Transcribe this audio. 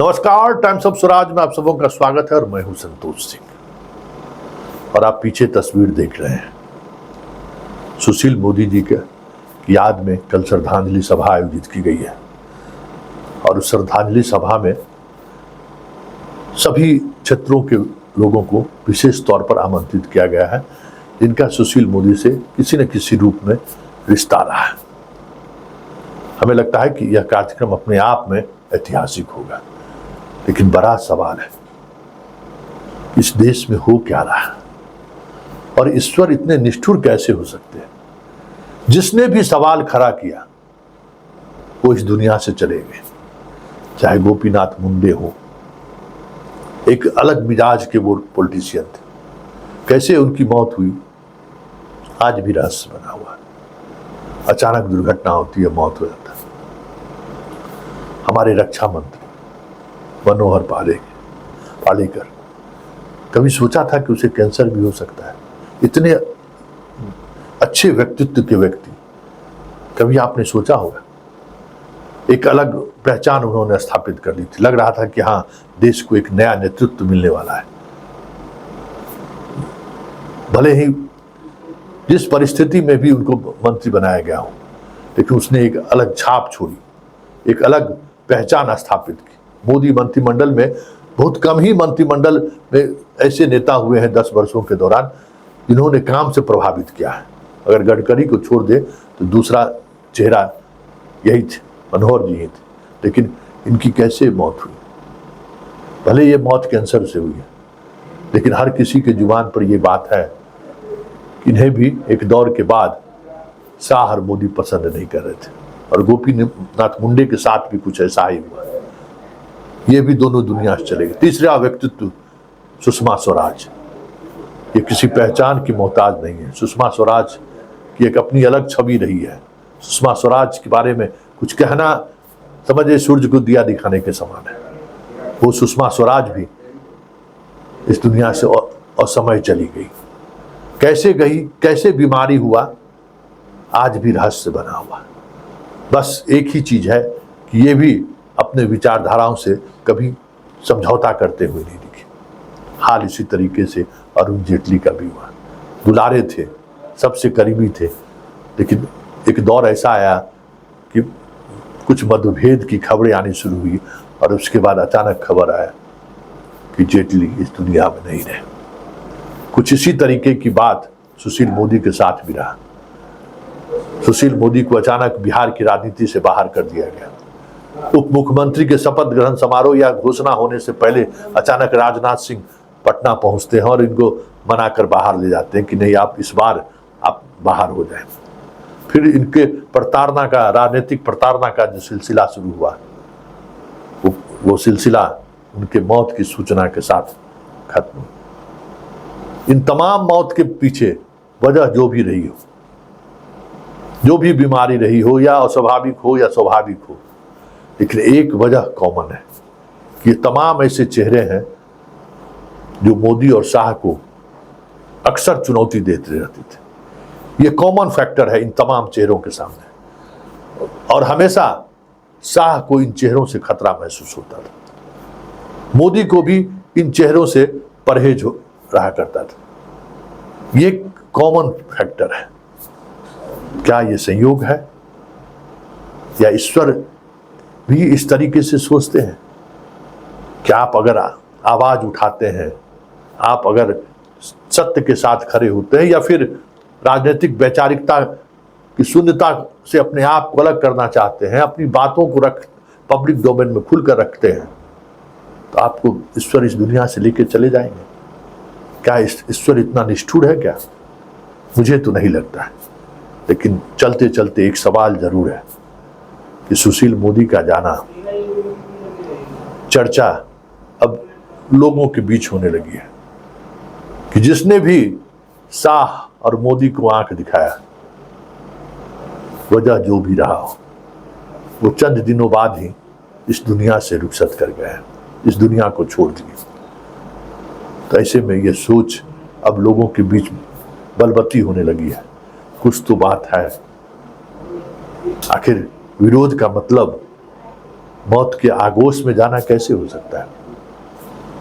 नमस्कार, times of Swaraj में आप सबों का स्वागत है और मैं हूं संतोष सिंह। और आप पीछे तस्वीर देख रहे हैं, सुशील मोदी जी के याद में कल श्रद्धांजलि सभा आयोजित की गई है और उस श्रद्धांजलि सभा में सभी क्षेत्रों के लोगों को विशेष तौर पर आमंत्रित किया गया है, जिनका सुशील मोदी से किसी न किसी रूप में रिश्ता रहा है। हमें लगता है कि यह कार्यक्रम अपने आप में ऐतिहासिक होगा, लेकिन बड़ा सवाल है इस देश में हो क्या रहा है और ईश्वर इतने निष्ठुर कैसे हो सकते हैं। जिसने भी सवाल खड़ा किया वो इस दुनिया से चले गए, चाहे गोपीनाथ मुंडे हो, एक अलग मिजाज के वो पॉलिटिशियन थे। कैसे उनकी मौत हुई आज भी रहस्य बना हुआ है। अचानक दुर्घटना होती है, मौत हो जाता है। हमारे रक्षा मंत्री मनोहर पालेकर, कभी सोचा था कि उसे कैंसर भी हो सकता है? इतने अच्छे व्यक्तित्व के व्यक्ति, कभी आपने सोचा होगा? एक अलग पहचान उन्होंने स्थापित कर ली थी। लग रहा था कि हाँ, देश को एक नया नेतृत्व मिलने वाला है। भले ही जिस परिस्थिति में भी उनको मंत्री बनाया गया हो, लेकिन उसने एक अलग छाप छोड़ी, एक अलग पहचान स्थापित की। मोदी मंत्रिमंडल में बहुत कम ही मंत्रिमंडल में ऐसे नेता हुए हैं 10 वर्षों के दौरान जिन्होंने काम से प्रभावित किया है। अगर गडकरी को छोड़ दे तो दूसरा चेहरा यही थे, मनोहर जी ही थे। लेकिन इनकी कैसे मौत हुई? भले ये मौत कैंसर से हुई है, लेकिन हर किसी के जुबान पर यह बात है कि इन्हें भी एक दौर के बाद शाह और मोदी पसंद नहीं कर रहे थे। और गोपीनाथ मुंडे के साथ भी कुछ ऐसा ही हुआ। ये भी दोनों दुनिया से चले गए। तीसरा व्यक्तित्व सुषमा स्वराज, ये किसी पहचान की मोहताज नहीं है। सुषमा स्वराज की एक अपनी अलग छवि रही है। सुषमा स्वराज के बारे में कुछ कहना समझे सूरज को दिया दिखाने के समान है। वो सुषमा स्वराज भी इस दुनिया से असमय चली गई। कैसे गई, कैसे बीमारी हुआ, आज भी रहस्य बना हुआ। बस एक ही चीज है कि ये भी अपने विचारधाराओं से कभी समझौता करते हुए नहीं दिखे। हाल इसी तरीके से अरुण जेटली का भी हुआ। दुलारे थे, सबसे करीबी थे, लेकिन एक दौर ऐसा आया कि कुछ मतभेद की खबरें आनी शुरू हुई और उसके बाद अचानक खबर आया कि जेटली इस दुनिया में नहीं रहे। कुछ इसी तरीके की बात सुशील मोदी के साथ भी रहा। सुशील मोदी को अचानक बिहार की राजनीति से बाहर कर दिया गया। उप मुख्यमंत्री के शपथ ग्रहण समारोह या घोषणा होने से पहले अचानक राजनाथ सिंह पटना पहुंचते हैं और इनको मनाकर बाहर ले जाते हैं कि नहीं, आप इस बार आप बाहर हो जाएं। फिर इनके प्रताड़ना का, राजनीतिक प्रताड़ना का जो सिलसिला शुरू हुआ, वो सिलसिला उनके मौत की सूचना के साथ खत्म। इन तमाम मौत के पीछे वजह जो भी रही हो, जो भी बीमारी रही हो, या अस्वाभाविक हो या स्वाभाविक हो, लेकिन एक वजह कॉमन है कि ये तमाम ऐसे चेहरे हैं जो मोदी और शाह को अक्सर चुनौती देते रहते थे। ये कॉमन फैक्टर है इन तमाम चेहरों के सामने, और हमेशा शाह को इन चेहरों से खतरा महसूस होता था। मोदी को भी इन चेहरों से परहेज रहा करता था। ये कॉमन फैक्टर है। क्या ये संयोग है या ईश्वर भी इस तरीके से सोचते हैं कि आप अगर आवाज उठाते हैं, आप अगर सत्य के साथ खड़े होते हैं, या फिर राजनीतिक वैचारिकता की शून्यता से अपने आप को अलग करना चाहते हैं, अपनी बातों को पब्लिक डोमेन में खुलकर रखते हैं, तो आपको ईश्वर इस दुनिया से लेकर चले जाएंगे। क्या ईश्वर इतना निष्ठुर है क्या? मुझे तो नहीं लगता है। लेकिन चलते चलते एक सवाल जरूर है कि सुशील मोदी का जाना, चर्चा अब लोगों के बीच होने लगी है कि जिसने भी शाह और मोदी को आंख दिखाया, वजह जो भी रहा हो, वो चंद दिनों बाद ही इस दुनिया से रुखसत कर गए, इस दुनिया को छोड़ दिए। तो ऐसे में ये सोच अब लोगों के बीच बलवती होने लगी है। कुछ तो बात है। आखिर विरोध का मतलब मौत के आगोश में जाना कैसे हो सकता है।